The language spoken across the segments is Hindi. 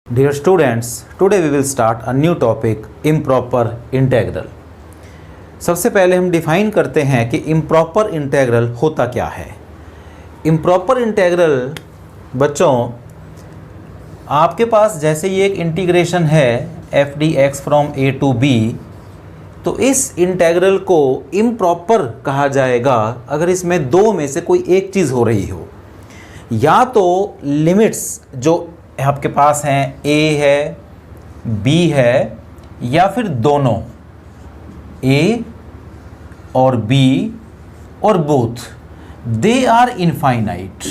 Dear students, today we will start a new topic, improper integral. सबसे पहले हम डिफाइन करते हैं कि इम्प्रॉपर इंटेग्रल होता क्या है। इम्प्रॉपर इंटेग्रल बच्चों, आपके पास जैसे ये एक इंटीग्रेशन है F D X from A to B, तो इस इंटेग्रल को इम्प्रॉपर कहा जाएगा अगर इसमें दो में से कोई एक चीज़ हो रही हो। या तो लिमिट्स जो आपके पास हैं a है, b है, या फिर दोनों a और b और बोथ दे आर इनफाइनाइट,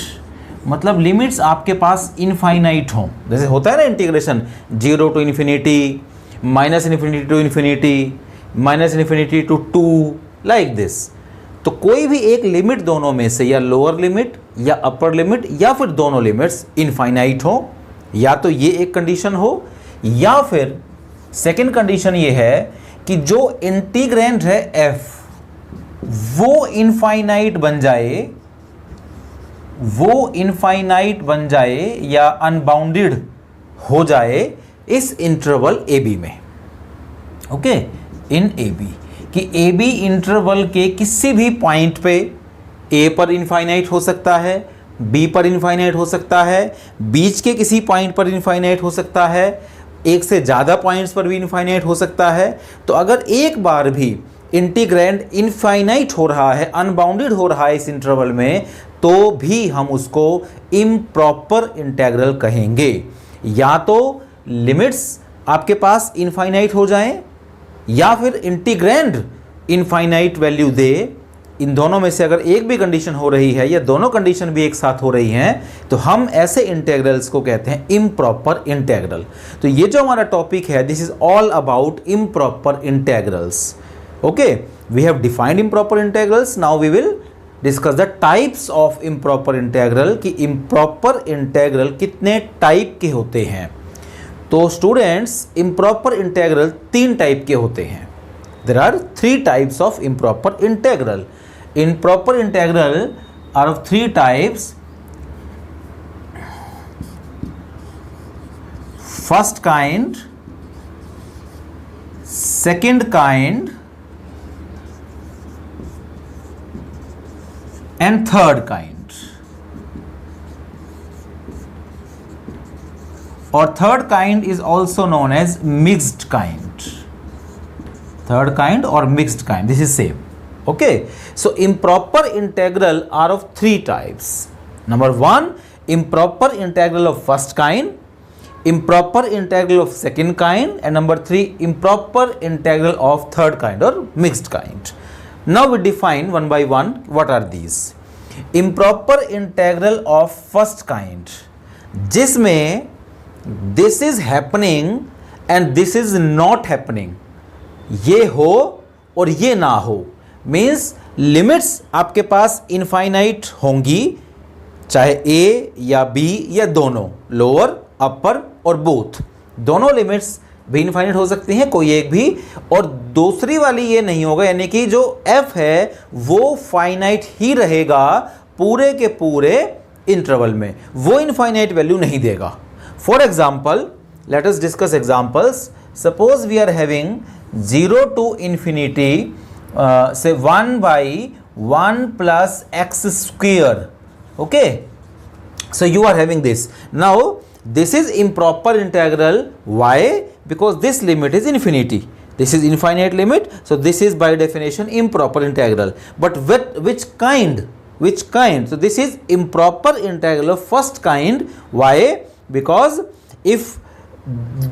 मतलब लिमिट्स आपके पास इनफाइनाइट हों। जैसे होता है ना integration 0 to infinity, minus infinity to infinity, minus infinity to 2, like this. तो कोई भी एक लिमिट दोनों में से, या लोअर लिमिट या अपर लिमिट या फिर दोनों लिमिट्स इनफाइनाइट हो, या तो ये एक कंडीशन हो, या फिर सेकंड कंडीशन ये है कि जो इंटीग्रैंड है f वो इनफाइनाइट बन जाए या अनबाउंडेड हो जाए इस इंटरवल ए बी में। ओके, इन ए बी कि ए बी इंटरवल के किसी भी पॉइंट पे ए पर इनफाइनाइट हो सकता है, बी पर इनफाइनाइट हो सकता है, बीच के किसी पॉइंट पर इनफाइनाइट हो सकता है, एक से ज़्यादा पॉइंट्स पर भी इनफाइनाइट हो सकता है। तो अगर एक बार भी इंटीग्रैंड इनफाइनाइट हो रहा है, अनबाउंडेड हो रहा है इस इंटरवल में, तो भी हम उसको इम्प्रॉपर इंटेग्रल कहेंगे। या तो लिमिट्स आपके पास इनफाइनाइट हो जाएं, या फिर इंटीग्रैंड इनफाइनाइट वैल्यू दे। इन दोनों में से अगर एक भी कंडीशन हो रही है या दोनों कंडीशन भी एक साथ हो रही हैं, तो हम ऐसे इंटेग्रल्स को कहते हैं इम्प्रॉपर इंटेग्रल। तो ये जो हमारा टॉपिक है, this is all about improper integrals. Okay, we have defined improper integrals, now we will discuss the types of improper integral कि इम्प्रॉपर इंटेग्रल कितने टाइप के होते हैं। तो स्टूडेंट्स, इम्प्रॉपर इंटेग्रल 3 टाइप के होते हैं। There are 3 types of improper integral. Improper integral are of 3 types. First kind, second kind, and third kind. Or third kind is also known as mixed kind. Third kind or mixed kind, this is same. Okay, so improper integral are of 3 types. Number 1, improper integral of first kind, improper integral of second kind, and number 3, improper integral of third kind or mixed kind. Now we define one by one what are these. Improper integral of first kind, जिसमें this is happening and this is not happening, ये हो और ये ना हो, मीन्स लिमिट्स आपके पास इनफाइनाइट होंगी, चाहे ए या बी या दोनों, लोअर, अपर और बोथ, दोनों लिमिट्स भी इनफाइनाइट हो सकती हैं, कोई एक भी, और दूसरी वाली ये नहीं होगा, यानी कि जो एफ है वो फाइनाइट ही रहेगा पूरे के पूरे इंटरवल में, वो इनफाइनाइट वैल्यू नहीं देगा। For example, let us discuss examples. Suppose we are having 0 to infinity say 1 by 1 plus x square. Okay, so you are having this. Now this is improper integral. Why? Because this limit is infinity, this is infinite limit, so this is by definition improper integral. But which kind? So this is improper integral of first kind. Why? Because if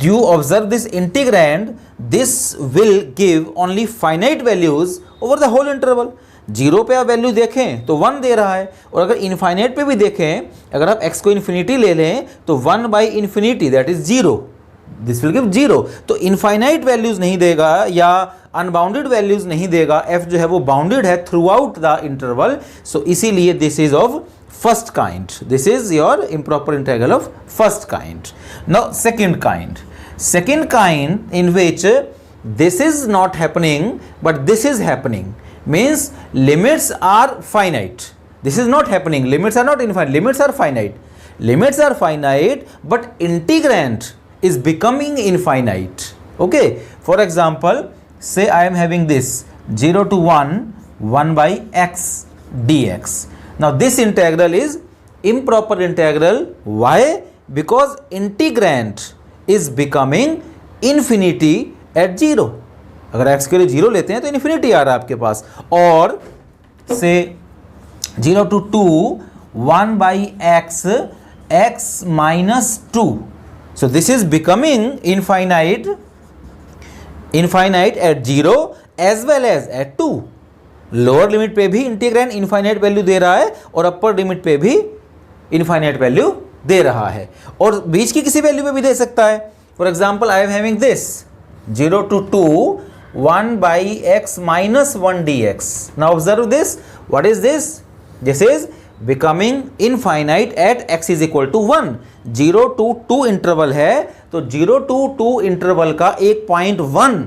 you observe this integrand, this will give only finite values over the whole interval. 0 पे आप वैल्यू देखें तो 1 दे रहा है, और अगर इनफाइनाइट पे भी देखें, अगर आप x को इन्फिनिटी ले लें तो 1 by infinity that is 0, this will give 0। तो इनफाइनाइट वैल्यूज नहीं देगा या अनबाउंडेड वैल्यूज नहीं देगा, f जो है वो बाउंडेड है थ्रू आउट द इंटरवल, सो इसीलिए this is of first kind. This is your improper integral of first kind. Now second kind. Second kind in which this is not happening but this is happening, means limits are finite. This is not happening, limits are not infinite, limits are finite. Limits are finite but integrand is becoming infinite. Okay, for example, say I am having this 0 to 1 1 by x dx. Now this integral is improper integral. Why? Because integrand is becoming infinity at 0. अगर x के लिए 0 लेते हैं तो इन्फिनिटी आ रहा है आपके पास. और से 0 to 2 1 by x x minus 2. So this is becoming infinite at 0 as well as at 2. Lower limit पे भी इंटीग्रैंड इनफाइनाइट वैल्यू दे रहा है और अपर लिमिट पे भी इनफाइनाइट वैल्यू दे रहा है, और बीच की किसी वैल्यू पे भी दे सकता है. For example I am having this 0 to 2 1 by x minus 1 dx. Now observe this. What is this? This is becoming infinite at x is equal to 1. 0 to 2 interval है, तो 0 to 2 इंटरवल का एक पॉइंट 1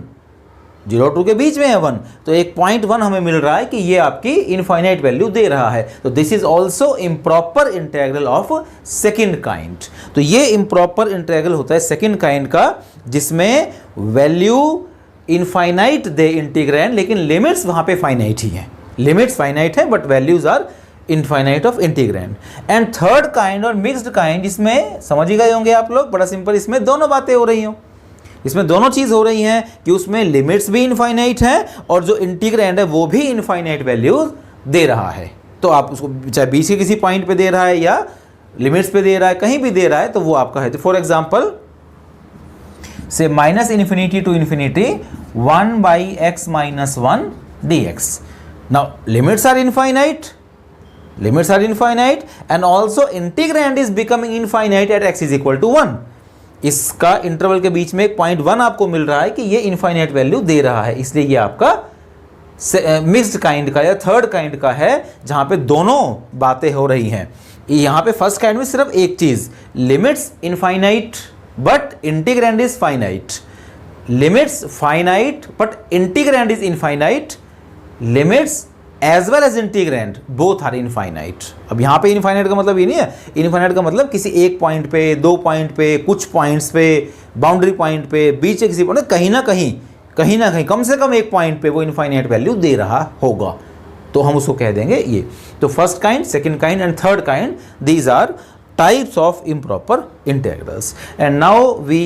0 2 के बीच में है 1, तो एक पॉइंट 1 हमें मिल रहा है कि ये आपकी इनफाइनाइट वैल्यू दे रहा है. तो this is also improper integral of second kind. तो ये इम्प्रॉपर इंटेग्रल होता है सेकेंड काइंड का, जिसमें वैल्यू इनफाइनाइट दे इंटीग्रैंड, लेकिन लिमिट्स वहां पे फाइनाइट ही हैं. लिमिट्स फाइनाइट है but values are infinite of integrand. And third kind और मिक्स्ड काइंड, इसमें समझ ही गए होंगे आप लोग, बड़ा सिंपल. इसमें दोनों बातें हो रही हों, इसमें दोनों चीज़ हो रही हैं कि उसमें लिमिट्स भी इनफाइनाइट हैं और जो इंटीग्रैंड है वो भी इनफाइनाइट वैल्यूज दे रहा है. तो आप उसको चाहे बीच के किसी पॉइंट पे दे रहा है या लिमिट्स पे दे रहा है, कहीं भी दे रहा है, तो वो आपका है. तो फॉर एग्जाम्पल से minus infinity to infinity 1 by x minus 1 dx. Now limits are infinite and also integrand is becoming infinite at x is equal to 1. इसका इंटरवल के बीच में एक पॉइंट 1 आपको मिल रहा है कि ये इनफाइनाइट वैल्यू दे रहा है, इसलिए ये आपका मिक्स्ड काइंड का या थर्ड काइंड का है, जहां पे दोनों बातें हो रही हैं. यहां पे फर्स्ट काइंड में सिर्फ एक चीज, limits infinite but integrand is finite. Limits finite but integrand is infinite. Limits as well as integrand both are infinite. अब यहाँ पे इनफाइनाइट का मतलब ये नहीं है, इनफाइनाइट का मतलब किसी एक पॉइंट पे, दो पॉइंट पे, कुछ पॉइंट्स पे, बाउंड्री पॉइंट पे, बीच के किसी पॉइंट, कहीं ना कहीं कम से कम एक पॉइंट पे वो इनफाइनाइट वैल्यू दे रहा होगा, तो हम उसको कह देंगे ये. तो first kind, second kind and third kind, these are types of improper integrals. And now we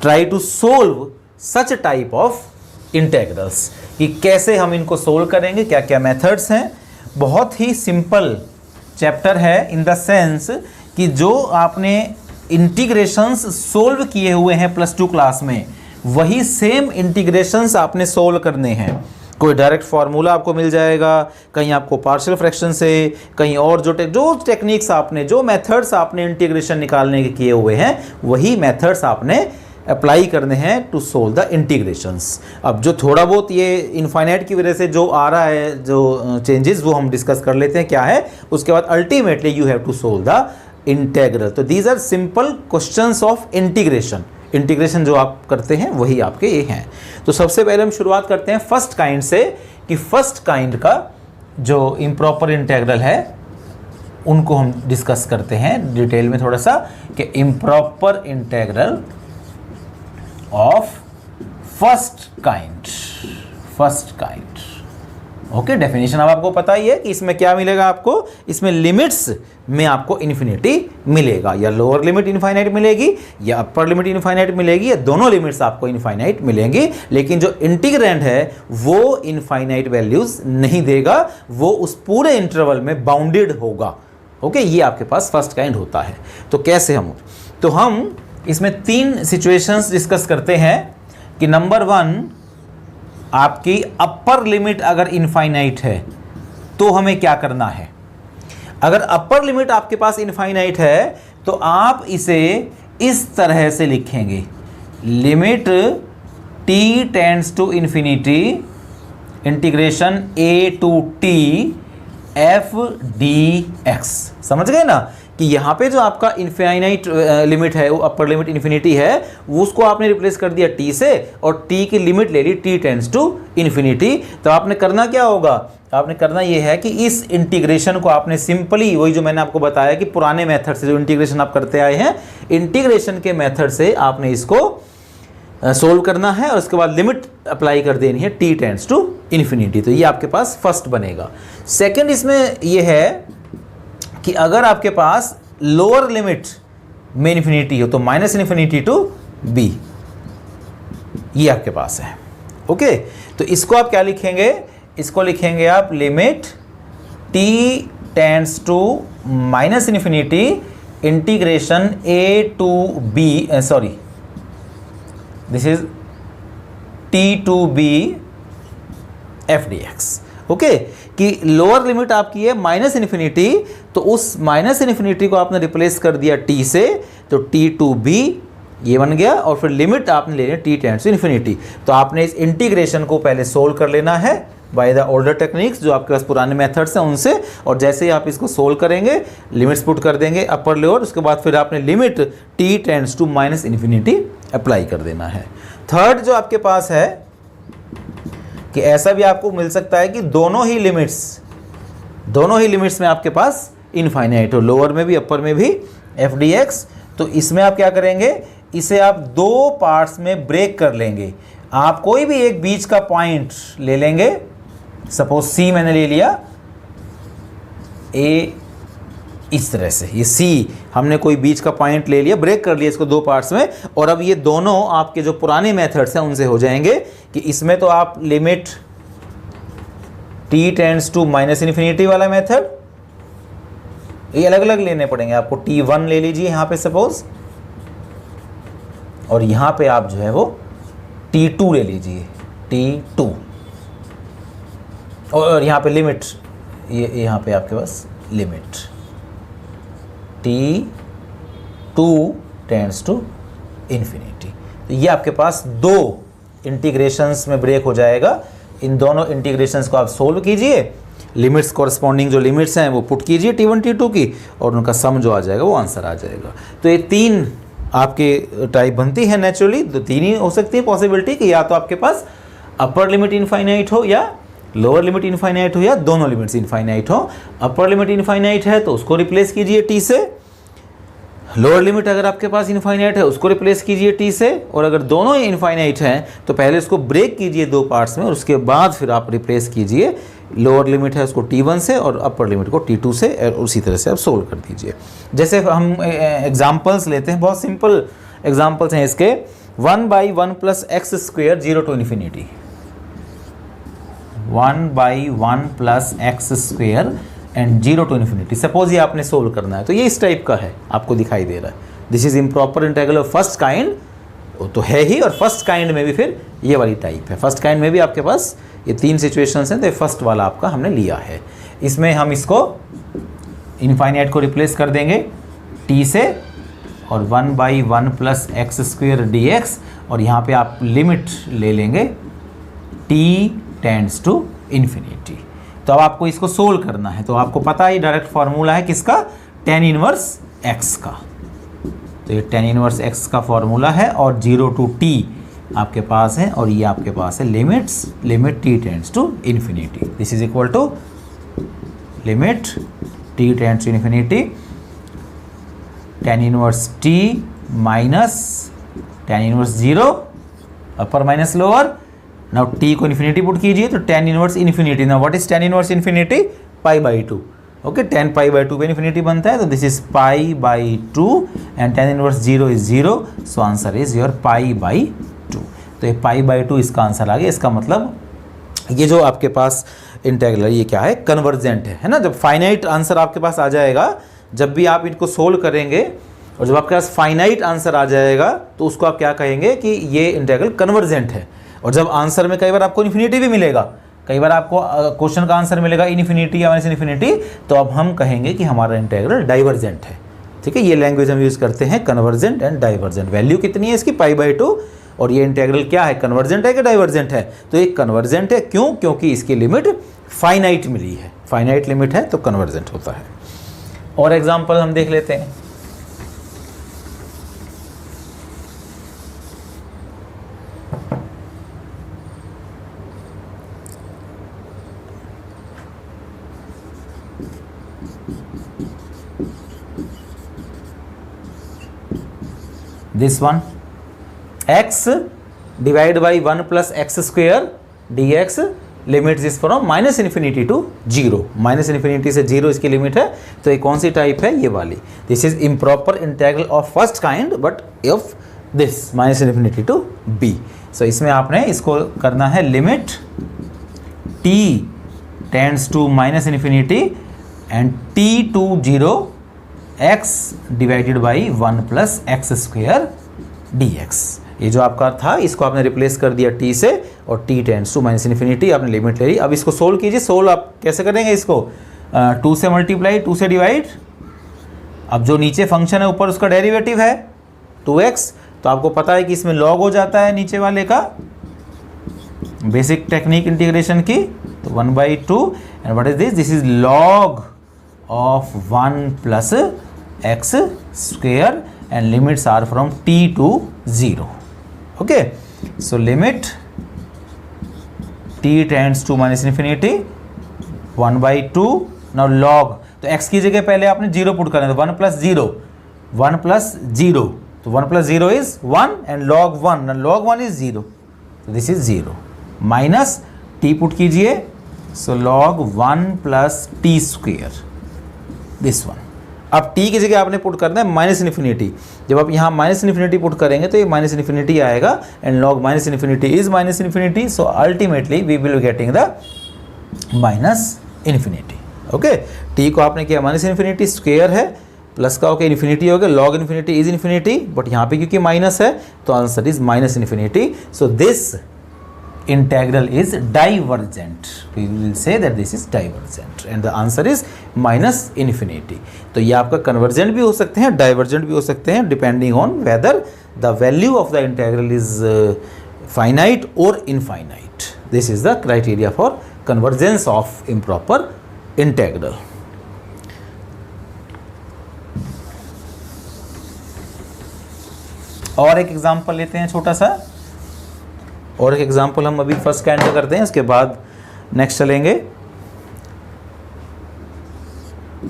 try to solve such a type of integrals. कि कैसे हम इनको सोल्व करेंगे, क्या क्या मेथड्स हैं. बहुत ही सिंपल चैप्टर है इन द सेंस कि जो आपने इंटीग्रेशंस सोल्व किए हुए हैं प्लस 2 क्लास में, वही सेम इंटीग्रेशंस आपने सोल्व करने हैं. कोई डायरेक्ट फार्मूला आपको मिल जाएगा, कहीं आपको पार्शियल फ्रैक्शन से, कहीं और जो टेक्निक्स आपने, जो मेथड्स आपने इंटीग्रेशन निकालने के किए हुए हैं, वही मेथड्स आपने अप्लाई करने हैं टू सोल्व द इंटीग्रेशंस. अब जो थोड़ा बहुत ये इनफाइनाइट की वजह से जो आ रहा है, जो चेंजेस, वो हम डिस्कस कर लेते हैं क्या है. उसके बाद ultimately you have to solve the integral. तो these are simple questions of integration. Integration जो आप करते हैं वही आपके ये हैं. तो सबसे पहले हम शुरुआत करते हैं फर्स्ट काइंड से, कि फर्स्ट काइंड का जो इम्प्रॉपर इंटीग्रल है उनको हम डिस्कस करते हैं डिटेल में थोड़ा सा, कि improper integral of first kind. Okay, definition अब आपको पता ही है कि इसमें क्या मिलेगा आपको. इसमें लिमिट्स में आपको इन्फिनिटी मिलेगा, या लोअर लिमिट इनफाइनाइट मिलेगी या अपर लिमिट इनफाइनाइट मिलेगी, या दोनों लिमिट्स आपको इनफाइनाइट मिलेंगी. लेकिन जो इंटीग्रैंड है वो इनफाइनाइट वैल्यूज नहीं देगा, वो उस पूरे इंटरवल में बाउंडेड होगा. ओके, ये आपके पास फर्स्ट काइंड होता है. तो कैसे हम इसमें 3 सिचुएशंस डिस्कस करते हैं कि नंबर 1, आपकी अपर लिमिट अगर इनफाइनाइट है तो हमें क्या करना है. अगर अपर लिमिट आपके पास इनफाइनाइट है तो आप इसे इस तरह से लिखेंगे, limit t tends to infinity integration a to t f dx. समझ गए ना कि यहाँ पे जो आपका इनफाइनाइट लिमिट है, वो अपर लिमिट इन्फिनिटी है, वो उसको आपने रिप्लेस कर दिया t से, और t की लिमिट ले ली t टेंड्स टू इन्फिनिटी. तो आपने करना क्या होगा, आपने करना ये है कि इस इंटीग्रेशन को आपने सिंपली, वही जो मैंने आपको बताया कि पुराने मेथड से जो इंटीग्रेशन आप करते आए हैं, इंटीग्रेशन के मेथड से आपने इसको सोल्व करना है और उसके बाद लिमिट अप्लाई कर देनी है t टेंड्स टू इन्फिनिटी। तो ये आपके पास फर्स्ट बनेगा। सेकंड इसमें ये है कि अगर आपके पास लोअर लिमिट में इन्फिनिटी हो तो माइनस इन्फिनिटी टू b, ये आपके पास है। ओके, तो इसको आप क्या लिखेंगे, इसको लिखेंगे आप limit t tends to minus infinity integration a to b, sorry this is t to b f dx। Okay, कि लोअर लिमिट आपकी है माइनस इन्फिनिटी, तो उस माइनस इन्फिनिटी को आपने रिप्लेस कर दिया t से, तो t टू b ये बन गया, और फिर लिमिट आपने लेनी है t टेंड्स टू इन्फिनिटी। तो आपने इस इंटीग्रेशन को पहले सोल्व कर लेना है बाय द ऑर्डर टेक्निक्स जो आपके पास पुराने मेथड्स हैं उनसे, और जैसे ही आप इसको सोल्व करेंगे लिमिट्स पुट कर देंगे अपर लोअर, उसके बाद फिर आपने limit t tends to minus infinity apply कर देना है। थर्ड जो आपके पास है कि ऐसा भी आपको मिल सकता है कि दोनों ही लिमिट्स में आपके पास इनफाइनाइट हो, लोअर में भी अपर में भी f dx। तो इसमें आप क्या करेंगे, इसे आप दो पार्ट्स में ब्रेक कर लेंगे। आप कोई भी एक बीच का पॉइंट ले लेंगे, सपोज c मैंने ले लिया, a इस तरह से, ये c हमने कोई बीच का पॉइंट ले लिया, ब्रेक कर लिया इसको दो पार्ट्स में, और अब ये दोनों आपके जो पुराने मेथड्स हैं उनसे हो जाएंगे कि इसमें तो आप limit t tends to minus infinity वाला मेथड, ये अलग अलग लेने पड़ेंगे आपको। t1 ले लीजिए यहाँ पे सपोज, और यहाँ पे आप जो है वो t2 ले लीजिए, t2, और यहाँ पे लिमिट, ये यहाँ पे आपके पास limit t2 tends to infinity. तो ये आपके पास दो इंटीग्रेशंस में ब्रेक हो जाएगा। इन दोनों इंटीग्रेशंस को आप सोल्व कीजिए, लिमिट्स कॉरस्पॉन्डिंग जो लिमिट्स हैं वो पुट कीजिए t1 t2 की, और उनका सम जो आ जाएगा वो आंसर आ जाएगा। तो ये तीन आपके टाइप बनती है नेचुरली, तो तीन ही हो सकती है पॉसिबिलिटी कि या तो आपके पास अपर लिमिट इनफाइनाइट हो, या लोअर लिमिट इनफाइनाइट हो, या दोनों लिमिट्स इनफाइनाइट हो। अपर लिमिट इनफाइनाइट है तो उसको रिप्लेस कीजिए t से, लोअर लिमिट अगर आपके पास इनफाइनाइट है उसको रिप्लेस कीजिए t से, और अगर दोनों ही इनफाइनाइट हैं तो पहले इसको ब्रेक कीजिए दो पार्ट्स में, और उसके बाद फिर आप रिप्लेस कीजिए, लोअर लिमिट है उसको t1 से और अपर लिमिट को t2 से, और उसी तरह से आप सोल्व कर दीजिए। जैसे हम एग्जांपल्स लेते हैं, बहुत सिंपल एग्जांपल्स हैं इसके। 1/1 plus X square 0 to infinity, 1/1 plus X square and 0 to infinity, suppose ये आपने सोल्व करना है, तो ये इस टाइप का है, आपको दिखाई दे रहा है। This is improper integral of first kind, तो है ही, और फर्स्ट काइंड में भी फिर ये वाली टाइप है। फर्स्ट काइंड में भी आपके पास ये तीन सिचुएशंस हैं, तो फर्स्ट वाला आपका हमने लिया है। इसमें हम इसको इनफाइनाइट को रिप्लेस कर देंगे t से, और 1/1 प्लस एक्स स्क्वेयर dx, और यहाँ पे आप लिमिट ले लेंगे t टेंड्स टू इन्फिनिटी। तो अब आपको इसको सोल्व करना है, तो आपको पता है डायरेक्ट फार्मूला है किसका, tan इनवर्स x का। तो ये tan इनवर्स x का फार्मूला है, और 0 टू t आपके पास है, और ये आपके पास है limit t tends to infinity. This is equal to limit t tends to infinity tan inverse t minus tan inverse 0 upper minus lower. Now t को इन्फिनिटी पुट कीजिए, तो tan inverse infinity, now what is tan inverse infinity, π/2। Okay, tan π/2 पे इन्फिनिटी बनता है, तो this is π/2 and tan inverse 0 is 0, so answer is your π/2। तो ये π/2 इसका आंसर आ गया। इसका मतलब ये जो आपके पास इंटीग्रल ये क्या है, कन्वर्जेंट है ना। जब फाइनाइट आंसर आपके पास आ जाएगा, जब भी आप इनको सोल्व करेंगे और जब आपके पास फाइनाइट आंसर आ जाएगा, तो उसको आप क्या कहेंगे कि ये इंटीग्रल कन्वर्जेंट है। और जब आंसर में कई बार आपको इन्फिनिटी भी मिलेगा, कई बार आपको क्वेश्चन का आंसर मिलेगा इन्फिनिटी या माइनस इन्फिनिटी, तो अब हम कहेंगे कि हमारा इंटीग्रल डाइवर्जेंट है। ठीक है, ये लैंग्वेज हम यूज़ करते हैं, कन्वर्जेंट एंड डाइवर्जेंट। वैल्यू कितनी है इसकी, π/2, और ये इंटीग्रल क्या है, कन्वर्जेंट है कि डाइवर्जेंट है, तो ये कन्वर्जेंट है। क्यों, क्योंकि इसकी लिमिट फाइनाइट मिली है, फाइनाइट लिमिट है तो कन्वर्जेंट होता है। और एग्जाम्पल हम देख लेते हैं। this one, x divided by 1 plus x square dx limit is from minus infinity to zero, minus infinity से जीरो इसकी लिमिट है। तो ये कौन सी टाइप है? ये वाली। This is improper integral of first kind but of this minus infinity to b। So इसमें आपने इसको करना है limit t tends to minus infinity and t to zero x divided by 1 plus X square dx। ये जो आपका था इसको आपने रिप्लेस कर दिया t से और t tends to minus infinity, आपने लिमिट ले ली। अब इसको सोल्व कीजिए। सोल्व आप कैसे करेंगे? इसको 2 से मल्टीप्लाई, 2 से डिवाइड। अब जो नीचे फंक्शन है ऊपर उसका डेरिवेटिव है 2x, तो आपको पता है कि इसमें लॉग हो जाता है नीचे वाले का, बेसिक टेक्निक इंटीग्रेशन की। तो 1/2 and what is this? This is log of 1 plus X square and limits are from t to 0। Okay, so limit t tends to minus infinity 1/2। Now log, तो x की जगह पहले आपने 0 पुट करना है, तो 1 प्लस 0, 1 प्लस 0, तो 1 plus 0 is 1 and log 1, log 1 is 0, तो this is 0 minus t put कीजिए, so log 1 plus T square this one. अब t की जगह आपने पुट करना है माइनस इन्फिनिटी। जब आप यहाँ माइनस इन्फिनिटी पुट करेंगे तो ये माइनस इन्फिनिटी आएगा and log minus infinity is minus infinity, so ultimately we will getting the minus infinity. Okay, t को आपने किया माइनस इन्फिनिटी, स्क्वेयर है, प्लस का होकर इन्फिनिटी हो गया, log infinity is infinity, but यहाँ पे क्योंकि माइनस है तो answer is minus infinity. So this integral is divergent. We will say that this is divergent and the answer is minus infinity. तो ये आपका convergent भी हो सकते हैं, divergent भी हो सकते हैं, depending on whether the value of the integral is finite or infinite. This is the criteria for convergence of improper integral. और एक एग्जाम्पल लेते हैं छोटा सा, और एक एग्जाम्पल हम अभी फर्स्ट काइंड का करते हैं, उसके बाद नेक्स्ट चलेंगे।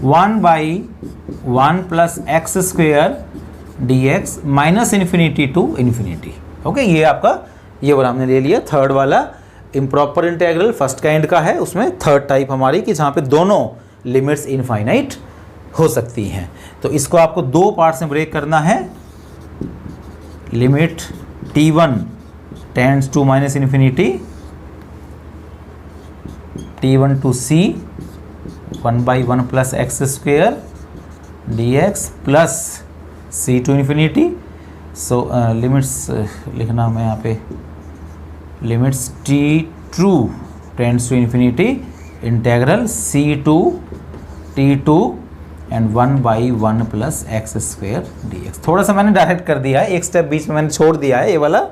1/1 plus X square dx minus infinity to infinity. Okay, ये आपका ये वाला हमने ले लिया, थर्ड वाला इम्प्रॉपर इंटेग्रल फर्स्ट काइंड का है। उसमें थर्ड टाइप हमारी कि जहाँ पे दोनों लिमिट्स इनफाइनाइट हो सकती हैं। तो इसको आपको दो पार्ट्स में ब्रेक करना है। Limit t1 tends to minus infinity t1 to c 1/1 plus X square dx plus c to infinity. So limits लिखना मैं यहाँ पे, limits t2 tends to infinity integral c to t2 and 1/1 plus X square dx। थोड़ा सा मैंने डायरेक्ट कर दिया है, एक स्टेप बीच में मैंने छोड़ दिया है ये वाला,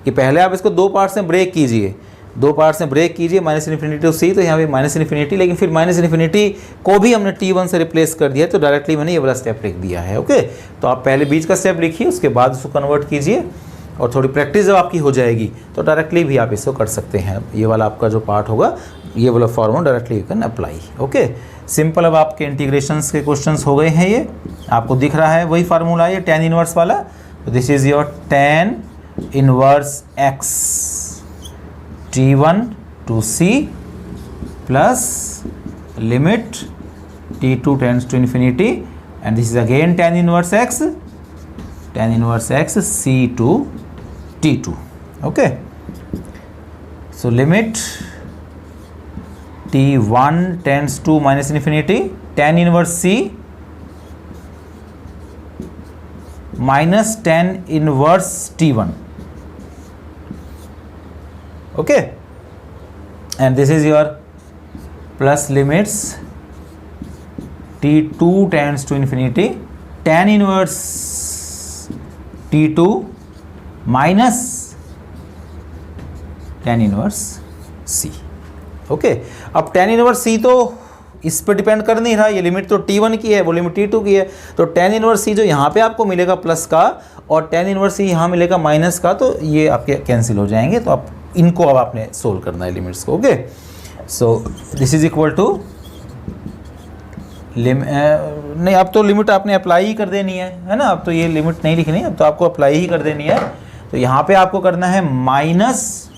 कि पहले आप इसको दो पार्ट्स में ब्रेक कीजिए, दो पार्ट्स में ब्रेक कीजिए माइनस इन्फिनिटी टू सी, तो यहाँ पे माइनस इन्फिनिटी, लेकिन फिर माइनस इन्फिनिटी को भी हमने t1 से रिप्लेस कर दिया, तो डायरेक्टली मैंने ये वाला स्टेप लिख दिया है। ओके, तो आप पहले बीच का स्टेप लिखिए, उसके बाद उसको कन्वर्ट कीजिए, और थोड़ी प्रैक्टिस जब आपकी हो जाएगी तो डायरेक्टली भी आप इसको कर सकते हैं। ये वाला आपका जो पार्ट होगा, ये वाला formula directly you can apply. Okay, simple. अब आपके इंटीग्रेशंस के क्वेश्चंस हो गए हैं। ये आपको दिख रहा है वही फार्मूला है, ये tan इनवर्स वाला। तो this is your tan inverse x t1 to c plus limit t2 tends to infinity, and this is again tan inverse x c to t2। Okay, so limit t1 tends to minus infinity tan inverse c minus tan inverse t1। okay, and this is your plus limits t2 tends to infinity tan inverse t2 minus tan inverse c। Okay, अब tan इनवर्स c तो इस पर डिपेंड कर नहीं रहा, ये लिमिट तो t1 की है, वो लिमिट t2 की है, तो tan इनवर्स c जो यहाँ पे आपको मिलेगा प्लस का और tan इनवर्स c यहाँ मिलेगा माइनस का, तो ये आपके कैंसिल हो जाएंगे। तो आप इनको अब आपने सोल्व करना है लिमिट्स को। Okay, so this is equal to नहीं, अब तो लिमिट आपने अप्लाई ही कर देनी है ना, अब तो ये लिमिट नहीं लिखनी, अब तो आपको अप्लाई ही कर देनी है। तो यहाँ पे आपको करना है minus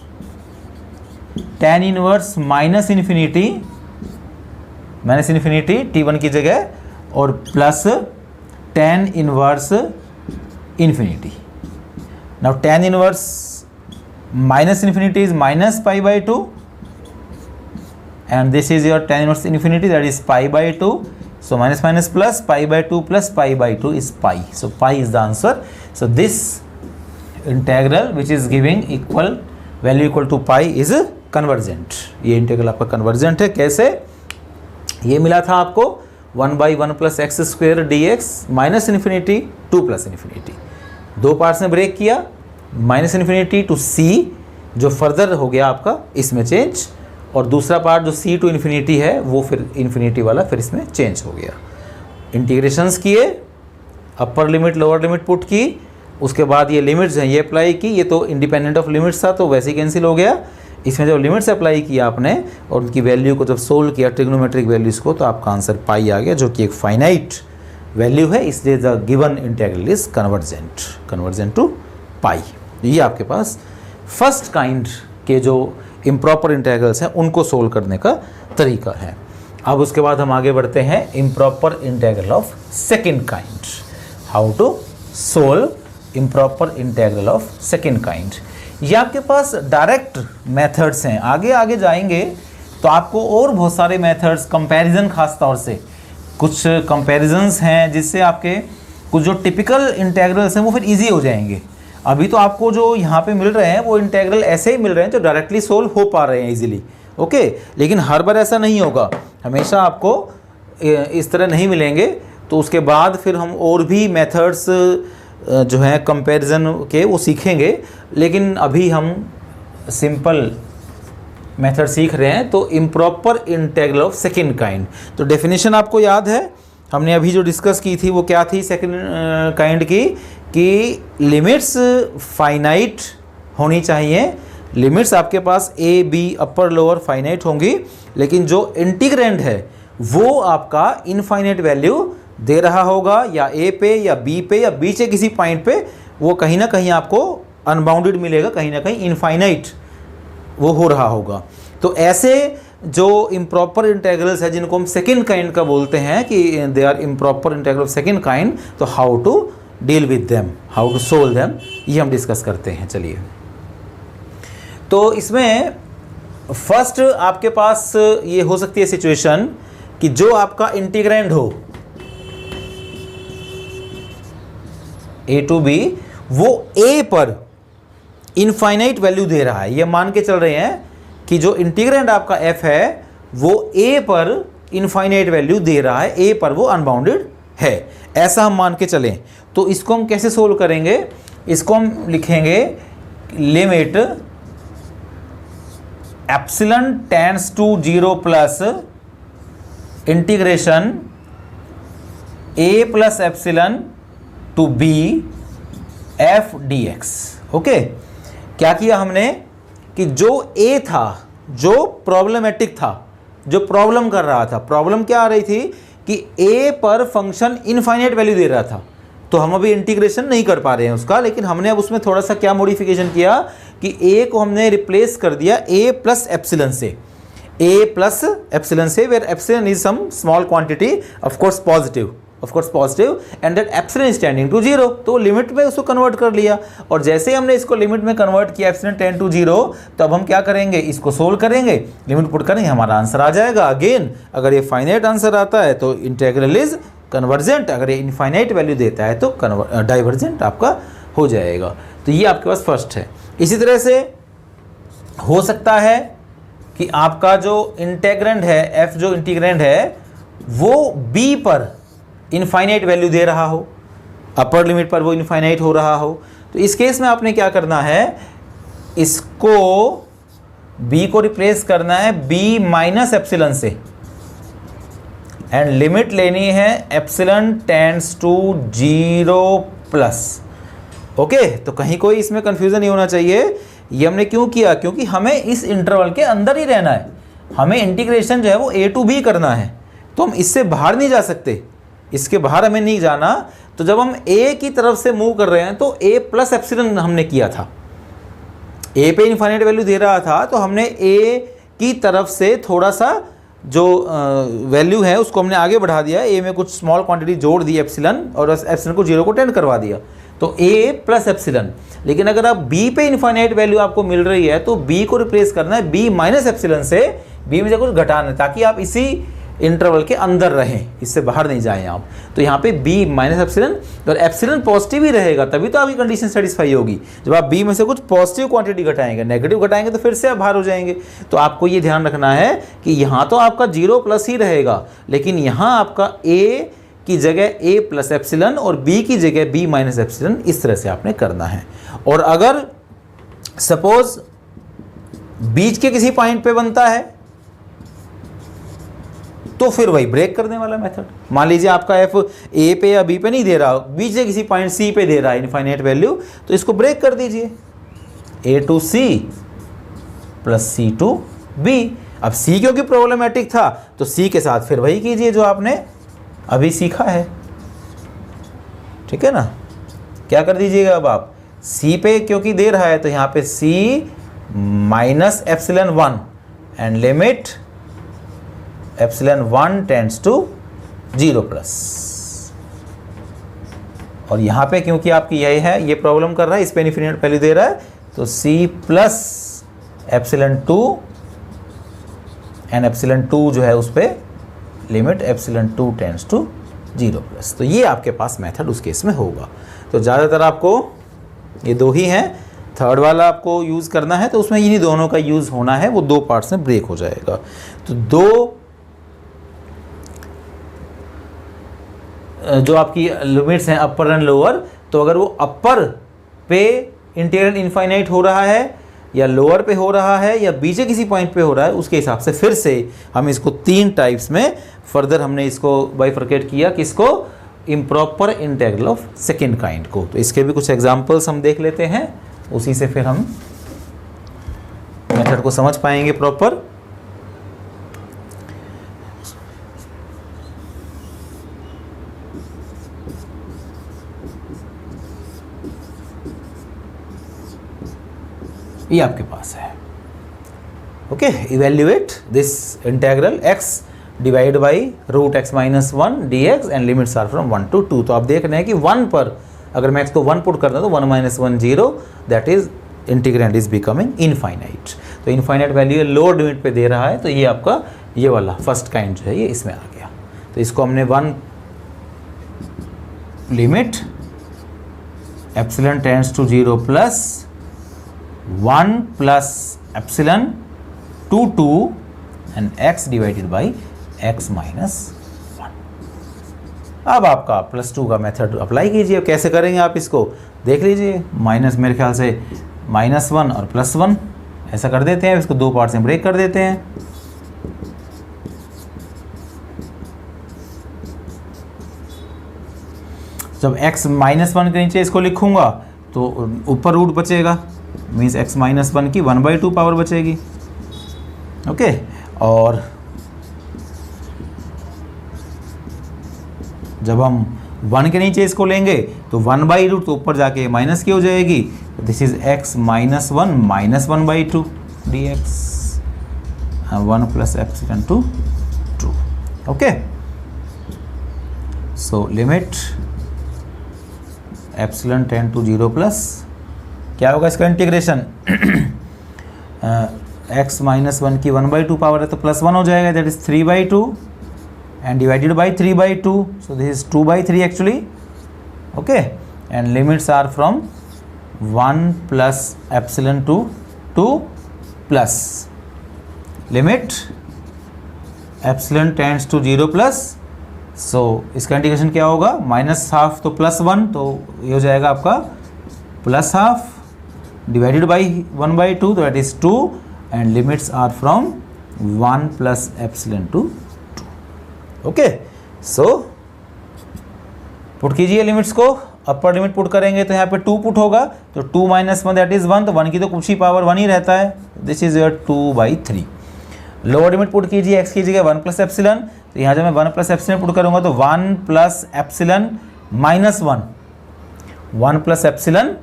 tan inverse minus infinity t1 की जगह, और plus tan inverse infinity. Now tan inverse minus infinity is minus π/2 and this is your tan inverse infinity, that is π/2. So minus minus plus π/2 plus π/2 is pi. So pi is the answer. So this integral which is giving equal value equal to pi is convergent. ये इंटीग्रल आपका कन्वर्जेंट है। कैसे? ये मिला था आपको 1/1 plus X square D x minus infinity two plus infinity, दो पार्ट्स में ब्रेक किया, माइनस इन्फिनिटी टू सी जो फर्दर हो गया आपका इसमें चेंज, और दूसरा पार्ट जो सी टू इन्फिनिटी है वो फिर इन्फिनिटी वाला फिर इसमें चेंज हो गया। इंटीग्रेशंस किए, upper limit lower limit put की, उसके बाद ये लिमिट्स हैं ये अप्लाई की, ये तो इंडिपेंडेंट ऑफ लिमिट्स था तो वैसे ही कैंसिल हो गया। इसमें जब लिमिट्स अप्लाई किया आपने और उनकी वैल्यू को जब सोल्व किया ट्रिग्नोमेट्रिक वैल्यूज़ को, तो आपका आंसर पाई आ गया जो कि एक फाइनाइट वैल्यू है, इसलिए the given integral is convergent to pi. ये आपके पास फर्स्ट काइंड के जो इम्प्रॉपर इंटीग्रल्स हैं उनको सोल्व करने का तरीका है। अब उसके बाद हम आगे बढ़ते हैं improper integral of second kind, how to solve improper integral of second kind. ये आपके पास डायरेक्ट मेथड्स हैं, आगे आगे जाएंगे तो आपको और बहुत सारे मेथड्स, कंपैरिजन खास तौर से कुछ कंपैरिजन्स हैं जिससे आपके कुछ जो टिपिकल इंटीग्रल्स हैं वो फिर इजी हो जाएंगे। अभी तो आपको जो यहाँ पे मिल रहे हैं वो इंटीग्रल ऐसे ही मिल रहे हैं जो डायरेक्टली सोल्व हो पा रहे हैं इजीली, ओके। लेकिन हर बार ऐसा नहीं होगा, हमेशा आपको इस तरह नहीं मिलेंगे। तो उसके बाद फिर हम और भी मेथड्स जो हैं कंपैरिजन के वो सीखेंगे, लेकिन अभी हम सिंपल मेथड सीख रहे हैं। तो improper integral of second kind, तो डेफिनेशन आपको याद है, हमने अभी जो डिस्कस की थी वो क्या थी सेकंड काइंड की, कि लिमिट्स फाइनाइट होनी चाहिए, लिमिट्स आपके पास A B upper lower finite होंगी, लेकिन जो इंटीग्रेंड है वो आपका इनफाइनाइट वैल्यू दे रहा होगा, या ए पे या बी पे या बीच के किसी पॉइंट पे वो कहीं ना कहीं आपको अनबाउंडेड मिलेगा, कहीं ना कहीं इनफाइनाइट वो हो रहा होगा। तो ऐसे जो इम्प्रॉपर इंटीग्रल्स है जिनको हम सेकंड काइंड का बोलते हैं कि they are improper integral of second kind, तो how to deal with them, how to solve them, ये हम डिस्कस करते हैं। चलिए, तो इसमें फर्स्ट आपके पास ये हो सकती है सिचुएशन कि जो आपका इंटीग्रैंड हो ए टू बी, वो ए पर इनफाइनाइट वैल्यू दे रहा है। ये मान के चल रहे हैं कि जो इंटीग्रैंड आपका f है वो a पर इनफाइनाइट वैल्यू दे रहा है, a पर वो अनबाउंडेड है, ऐसा हम मान के चलें। तो इसको हम कैसे सोल्व करेंगे? इसको हम लिखेंगे limit epsilon tends to 0 plus integration a plus epsilon to b f dx। Okay, क्या किया हमने कि जो a था, जो प्रॉब्लमेटिक था, जो प्रॉब्लम कर रहा था, प्रॉब्लम क्या आ रही थी कि a पर फंक्शन इनफाइनाइट वैल्यू दे रहा था, तो हम अभी इंटीग्रेशन नहीं कर पा रहे हैं उसका, लेकिन हमने अब उसमें थोड़ा सा क्या मॉडिफिकेशन किया कि a को हमने रिप्लेस कर दिया a प्लस एप्सिलॉन से, a प्लस एप्सिलॉन से, where epsilon is some small quantity, of course positive, and that epsilon is tending to 0, तो लिमिट में उसको कन्वर्ट कर लिया। और जैसे ही हमने इसको लिमिट में कन्वर्ट किया एप्सिलॉन टेंड टू 0, तो अब हम क्या करेंगे, इसको सोल्व करेंगे, लिमिट पुट करेंगे, हमारा आंसर आ जाएगा। अगेन अगर ये फाइनाइट आंसर आता है तो इंटीग्रल इज कन्वर्जेंट, अगर ये इनफाइनाइट वैल्यू देता है तो डाइवर्जेंट आपका हो जाएगा। तो ये आपके पास फर्स्ट है। इसी तरह से हो सकता है कि आपका जो इंटीग्रेंड है, f जो इंटीग्रेंड है, वो b पर इनफाइनाइट वैल्यू दे रहा हो, अपर लिमिट पर वो इनफाइनाइट हो रहा हो। तो इस केस में आपने क्या करना है, इसको b को रिप्लेस करना है b माइनस एप्सिलॉन से, एंड लिमिट लेनी है epsilon tends to 0 plus. Okay, तो कहीं कोई इसमें कंफ्यूजन नहीं होना चाहिए। ये हमने क्यों किया, क्योंकि हमें इस इंटरवल के अंदर ही रहना है, हमें इंटीग्रेशन जो है वो a टू b करना है। तो हम इससे बाहर नहीं जा सकते, इसके बाहर हमें नहीं जाना। तो जब हम a की तरफ से मूव कर रहे हैं तो a प्लस एप्सिलन हमने किया था, a पे इनफाइनाइट वैल्यू दे रहा था तो हमने a की तरफ से थोड़ा सा जो वैल्यू है उसको हमने आगे बढ़ा दिया, a में कुछ स्मॉल क्वांटिटी जोड़ दी एप्सिलन और एप्सिलन को 0 को टेंड करवा दिया, तो a प्लस एप्सिलन। लेकिन अगर आप b पे इनफाइनाइट वैल्यू आपको मिल रही है तो b को रिप्लेस करना है b माइनस एप्सिलन से, b में से कुछ घटाना है ताकि आप इसी इंटरवल के अंदर रहें, इससे बाहर नहीं जाएं आप। तो यहाँ पे b माइनस एप्सिलन, और एप्सिलन पॉजिटिव ही रहेगा तभी तो आपकी कंडीशन सेटिस्फाई होगी। जब आप b में से कुछ पॉजिटिव क्वांटिटी घटाएंगे, नेगेटिव घटाएंगे तो फिर से आप बाहर हो जाएंगे। तो आपको ये ध्यान रखना है कि यहाँ तो आपका 0 प्लस ही रहेगा, लेकिन यहाँ आपका a की जगह a प्लस एप्सिलन और b की जगह b माइनस एप्सिलन, इस तरह से आपने करना है। और अगर सपोज बीच के किसी पॉइंट पे बनता है तो फिर वही ब्रेक करने वाला मेथड। मान लीजिए आपका f a पे या b पे नहीं दे रहा, बीच से किसी पॉइंट c पे दे रहा है इनफाइनाइट वैल्यू, तो इसको ब्रेक कर दीजिए, a to c plus c to b। अब c क्योंकि प्रॉब्लमेटिक था तो c के साथ फिर वही कीजिए जो आपने अभी सीखा है, ठीक है ना। क्या कर दीजिएगा अब आप, c पे क्योंकि दे रहा है तो यहाँ पे c minus epsilon 1 and limit epsilon 1 tends to 0 plus. और यहाँ पे क्योंकि आपकी यही है, ये प्रॉब्लम कर रहा है, इस पे इनफिनिट वैल्यू दे रहा है तो c plus epsilon 2 and epsilon 2 जो है उस पे limit epsilon 2 tends to 0 plus. तो ये आपके पास मेथड उस केस में होगा। तो ज़्यादातर आपको ये दो ही हैं, थर्ड वाला आपको यूज़ करना है तो उसमें इन्हीं दोनों का यूज़ होना है, वो दो पार्ट्स में ब्रेक हो जाएगा। तो दो जो आपकी लिमिट्स हैं अपर एंड लोअर, तो अगर वो अपर पे इंटीग्रल इनफाइनाइट हो रहा है या लोअर पे हो रहा है या बीच के किसी पॉइंट पे हो रहा है, उसके हिसाब से फिर से हम इसको 3 टाइप्स में फर्दर हमने इसको बाइफरकेट किया, किसको, improper integral of second kind को। तो इसके भी कुछ एग्जांपल्स हम देख लेते हैं, उसी से फिर हम मेथड को समझ पाएंगे प्रॉपर। ये आपके पास है, okay. Evaluate this integral x divide by root x minus 1 dx and limits are from 1 to 2। तो आप देख रहे हैं कि 1 पर अगर मैं x को 1 पुट करता हूँ तो 1 minus 1 0, that is integrand is becoming infinite. तो इनफाइनाइट वैल्यू लोअर लिमिट पे दे रहा है, तो ये आपका ये वाला फर्स्ट काइंड जो है ये इसमें आ गया। तो इसको हमने 1 limit epsilon tends to 0 plus 1 plus epsilon 2 2 and x divided by x minus 1। अब आपका प्लस 2 का मेथड अप्लाई कीजिए। अब कैसे करेंगे आप इसको देख लीजिए, माइनस मेरे ख्याल से -1 और +1 ऐसा कर देते हैं, इसको 2 पार्ट्स में ब्रेक कर देते हैं। जब x -1 के नीचे इसको लिखूंगा तो ऊपर रूट बचेगा, मीन्स x -1 की 1/2 पावर बचेगी, ओके। और जब हम 1 के नीचे इसको लेंगे तो 1/रूट तो ऊपर जाके माइनस की हो जाएगी, this is x -1 minus 1/2 dx 1 plus epsilon 2 2, okay. So limit epsilon tend to 0 plus क्या होगा इसका इंटीग्रेशन, x -1 की 1/2 पावर है तो +1 हो जाएगा, that is 3/2 and divided by 3/2, so this is 2/3 actually, okay. And limits are from 1 plus epsilon 2 2 plus limit epsilon tends to 0 plus. So इसका इंटीग्रेशन क्या होगा, -½ तो +1, तो ये हो जाएगा आपका +½ डिवाइडेड बाई 1/2, तो that is 2 and limits are from 1 plus epsilon to 2, okay. So put कीजिए लिमिट्स को, अपर लिमिट पुट करेंगे तो यहाँ पे 2 पुट होगा, तो 2 - 1 दैट इज 1, तो 1 की तो कुछ ही पावर 1 ही रहता है, this is your 2/3। Lower limit put कीजिए x की जगह 1 प्लस एप्सिलॉन, तो यहाँ जब मैं 1 प्लस एप्सिलन पुट करूँगा तो 1 plus epsilon minus 1, 1 plus epsilon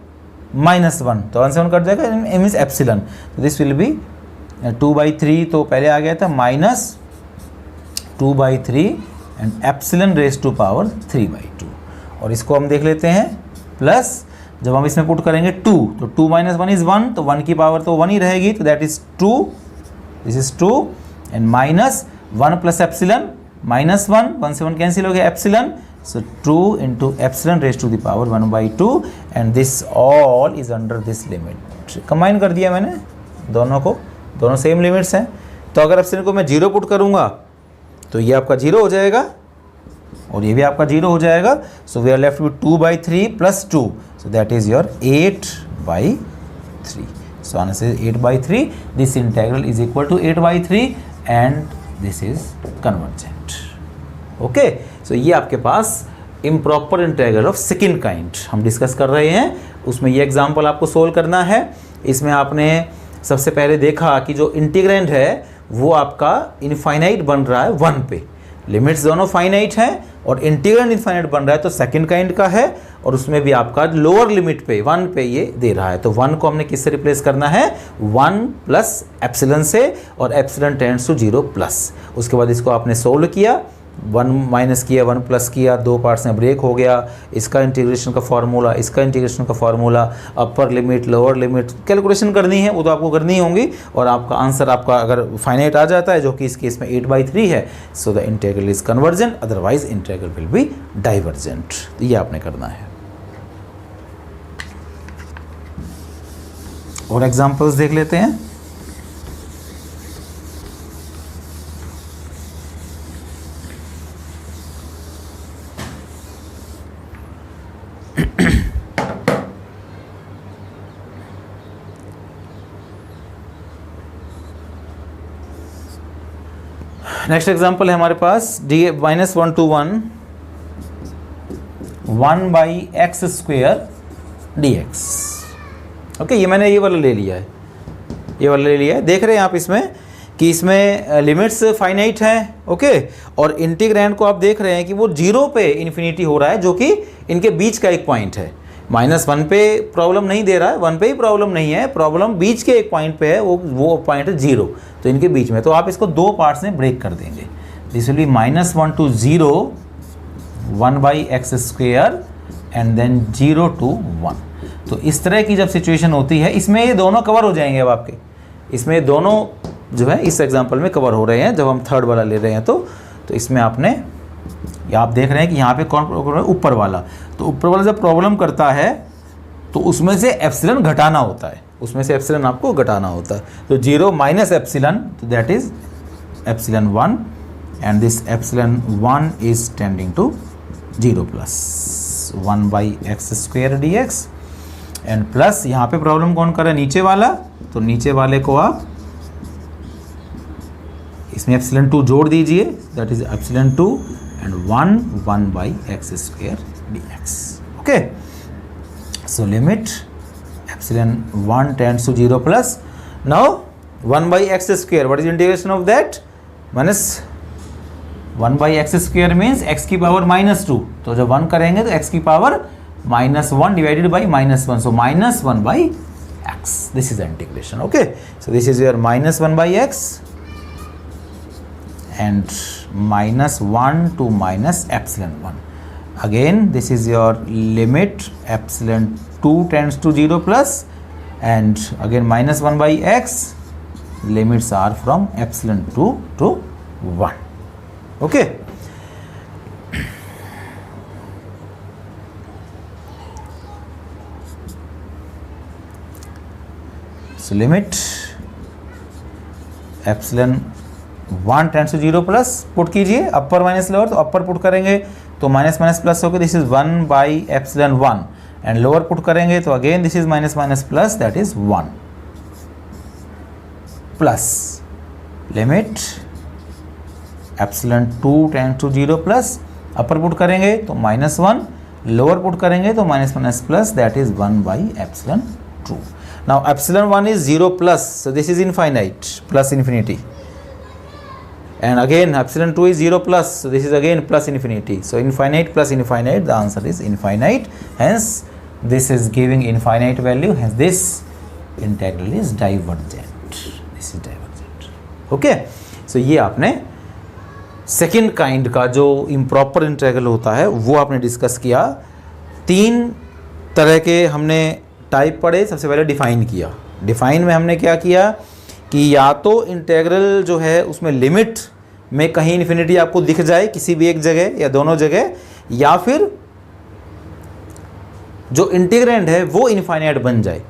minus 1, तो 1 से 1 कट जाएगा, इट मीन्स एप्सिलन, तो दिस विल बी 2/3, तो पहले आ गया था minus 2/3 and epsilon raise to power 3/2, और इसको हम देख लेते हैं प्लस, जब हम इसमें पुट करेंगे 2, तो 2 माइनस 1 इज़ 1, तो 1 की पावर तो 1 ही रहेगी, तो that is 2, this is 2 and minus 1 plus epsilon minus 1, 1 से 1 कैंसिल हो गया epsilon, so 2 into epsilon raised to the power 1/2 and this all is under this limit. Combine कर दिया मैंने दोनों को, दोनों सेम लिमिट्स हैं, तो अगर एप्सिलॉन को मैं 0 पुट करूँगा तो ये आपका 0 हो जाएगा और ये भी आपका 0 हो जाएगा, so we are left with 2/3 plus 2, so that is your 8/3. So answer is 8/3. This integral is equal to 8/3 and this is convergent. Okay, so ये आपके पास improper integral of second kind हम डिस्कस कर रहे हैं, उसमें ये एग्जांपल आपको सोल्व करना है. इसमें आपने सबसे पहले देखा कि जो इंटीग्रेंड है वो आपका इनफाइनाइट बन रहा है 1 पे, लिमिट्स दोनों फाइनाइट हैं और इंटीग्रेंड इनफाइनाइट बन रहा है, तो सेकंड काइंड का है और उसमें भी आपका लोअर लिमिट पे 1 पे ये दे रहा है, तो 1 को हमने किससे रिप्लेस करना है, 1 प्लस एप्सिलन से, और एप्सिलन टेंड्स टू 0 प्लस. उसके बाद इसको आपने सोल्व किया, 1 माइनस किया, 1 प्लस किया, 2 पार्ट्स में ब्रेक हो गया, इसका इंटीग्रेशन का फार्मूला, इसका इंटीग्रेशन का formula, upper limit lower limit calculation करनी है, वो तो आपको करनी होंगी, और आपका आंसर आपका अगर फाइनाइट आ जाता है, जो कि इस केस में 8/3 है, so the integral is convergent, otherwise integral will be divergent. ये आपने करना है. और एग्जांपल्स देख लेते हैं. नेक्स्ट एग्जाम्पल है हमारे पास -1 to 1 1/x² dx. ओके, ये मैंने ये वाला ले लिया है, ये वाला ले लिया है. देख रहे हैं आप इसमें कि इसमें लिमिट्स फाइनाइट हैं. ओके, और इंटीग्रैंड को आप देख रहे हैं कि वो 0 पे इन्फिनिटी हो रहा है, जो कि इनके बीच का एक पॉइंट है. -1 पे प्रॉब्लम नहीं दे रहा है, 1 पे ही प्रॉब्लम नहीं है, प्रॉब्लम बीच के एक पॉइंट पे है, वो पॉइंट है 0, तो इनके बीच में. तो आप इसको 2 पार्ट्स में ब्रेक कर देंगे. This will be -1 to 0 1/x² and then 0 to 1. तो इस तरह की जब सिचुएशन होती है, इसमें ये दोनों कवर हो जाएंगे. अब आपके इसमें दोनों जो है इस एग्जाम्पल में कवर हो रहे हैं, जब हम थर्ड वाला ले रहे हैं तो इसमें आपने, आप देख रहे हैं कि यहाँ पे कौन प्रॉब्लम है, ऊपर वाला. तो ऊपर वाला जब प्रॉब्लम करता है तो उसमें से एप्सिलन घटाना होता है, उसमें से एप्सिलन आपको घटाना होता है. तो 0 माइनस एप्सिलन, तो that is epsilon 1 and this epsilon 1 is tending to 0 plus 1/x² dx and plus यहाँ पे प्रॉब्लम कौन कर रहा है, नीचे वाला. तो नीचे वाले को आप इसमें एप्सिलन 2 जोड़ दीजिए, that is epsilon 2 and 1/x² dx. Okay, so limit epsilon 1 tends to 0 plus. Now 1/x², what is integration of that, minus 1/x² means x की पावर -2. तो जब 1 करेंगे तो x की power -1 divided by -1, so -1/x. This is integration. Okay, so this is your -1/x and -1 to -epsilon 1. Again, this is your limit epsilon 2 tends to 0 plus, and again -1/x. Limits are from epsilon 2 to 1. Okay. So limit epsilon 1 tends to 0 plus put कीजिए, अपर माइनस लोअर, तो अपर पुट करेंगे तो माइनस माइनस प्लस होकर this is 1/epsilon 1 and lower put करेंगे तो again this is minus minus plus, that is 1 plus limit epsilon 2 tends to 0 plus, upper put करेंगे तो -1, लोअर पुट करेंगे तो minus minus plus, that is 1/epsilon 2. Now epsilon 1 is 0 plus, so this is infinite plus infinity. and again epsilon 2 is 0 plus, so this is again plus infinity, so infinite plus infinite, the answer is infinite, hence this is giving infinite value, hence this integral is divergent, this is divergent. Okay, so ये आपने सेकेंड काइंड का जो इम्प्रॉपर इंटेग्रल होता है वो आपने डिस्कस किया। 3 तरह के हमने टाइप पढ़े। सबसे पहले डिफाइन किया। डिफाइन में हमने क्या किया कि या तो इंटेग्रल जो है उसमें लिमिट में कहीं इन्फिनिटी आपको दिख जाए किसी भी एक जगह या दोनों जगह, या फिर जो इंटीग्रेंड है वो इनफाइनाइट बन जाए,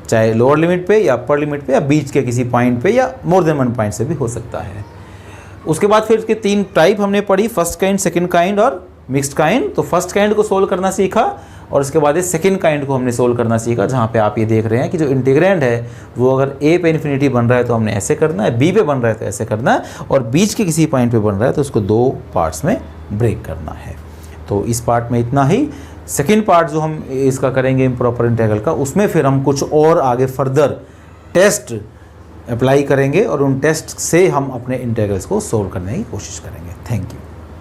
चाहे लोअर लिमिट पे या अपर लिमिट पे या बीच के किसी पॉइंट पे या मोर देन वन पॉइंट से भी हो सकता है। उसके बाद फिर उसके 3 टाइप हमने पढ़ी, फर्स्ट काइंड, सेकंड काइंड और मिक्स्ड काइंड। तो फर्स्ट काइंड को सोल्व करना सीखा और उसके बाद सेकंड काइंड को हमने सोल्व करना सीखा, जहाँ पे आप ये देख रहे हैं कि जो इंटीग्रेंड है वो अगर ए पे इन्फिनिटी बन रहा है तो हमने ऐसे करना है, बी पे बन रहा है तो ऐसे करना है, और बीच के किसी पॉइंट पे बन रहा है तो उसको 2 पार्ट्स में ब्रेक करना है। तो इस पार्ट में इतना ही। सेकेंड पार्ट जो हम इसका करेंगे इम्प्रॉपर इंटीग्रल का, उसमें फिर हम कुछ और आगे फर्दर टेस्ट अप्लाई करेंगे और उन टेस्ट से हम अपने इंटीग्रल्स को सोल्व करने की कोशिश करेंगे। Thank you.